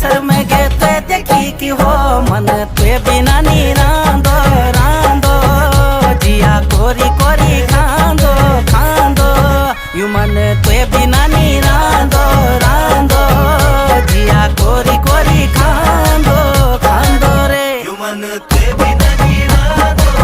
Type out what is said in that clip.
sir में गेते देखी कि हो मन ते बिना नी रांदो रांदो जिया कोरी कोरी खांदो खांदो यू मन ते बिना नी रांदो रांदो जिया कोरी कोरी खांदो खांदो रे यू मन ते बिना नी रांदो